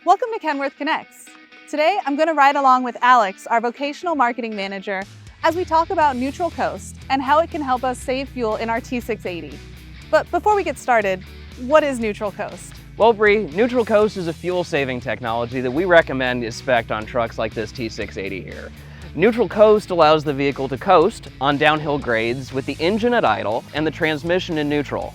Welcome to Kenworth Connects. Today, I'm going to ride along with Alex, our vocational marketing manager, as we talk about Neutral Coast and how it can help us save fuel in our T680. But before we get started, what is Neutral Coast? Well, Bree, Neutral Coast is a fuel-saving technology that we recommend is spec'd on trucks like this T680 here. Neutral Coast allows the vehicle to coast on downhill grades with the engine at idle and the transmission in neutral.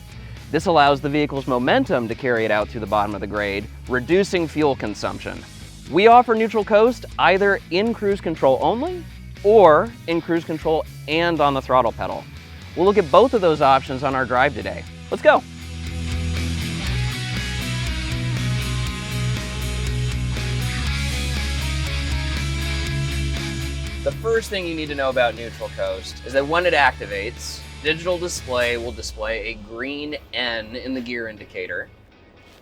This allows the vehicle's momentum to carry it out through the bottom of the grade, reducing fuel consumption. We offer Neutral Coast either in cruise control only or in cruise control and on the throttle pedal. We'll look at both of those options on our drive today. Let's go. The first thing you need to know about Neutral Coast is that when it activates, digital display will display a green N in the gear indicator.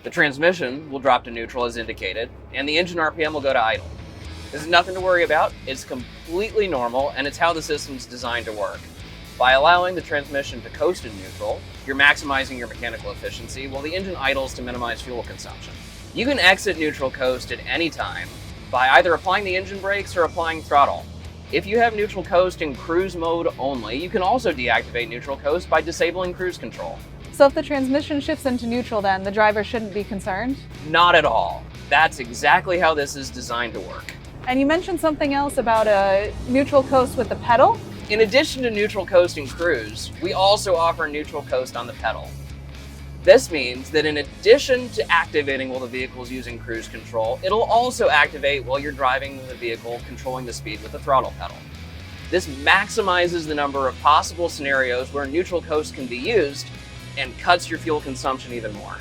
The transmission will drop to neutral as indicated, and the engine RPM will go to idle. This is nothing to worry about. It's completely normal, and it's how the system's designed to work. By allowing the transmission to coast in neutral, you're maximizing your mechanical efficiency while the engine idles to minimize fuel consumption. You can exit Neutral Coast at any time by either applying the engine brakes or applying throttle. If you have Neutral Coast in cruise mode only, you can also deactivate Neutral Coast by disabling cruise control. So if the transmission shifts into neutral, then the driver shouldn't be concerned? Not at all. That's exactly how this is designed to work. And you mentioned something else about a Neutral Coast with the pedal? In addition to Neutral Coast in cruise, we also offer Neutral Coast on the pedal. This means that in addition to activating while the vehicle is using cruise control, it'll also activate while you're driving the vehicle, controlling the speed with the throttle pedal. This maximizes the number of possible scenarios where Neutral Coast can be used and cuts your fuel consumption even more.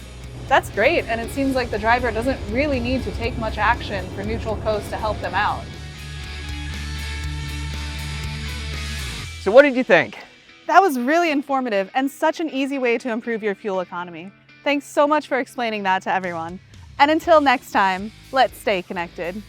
That's great, and it seems like the driver doesn't really need to take much action for Neutral Coast to help them out. So what did you think? That was really informative and such an easy way to improve your fuel economy. Thanks so much for explaining that to everyone. And until next time, let's stay connected.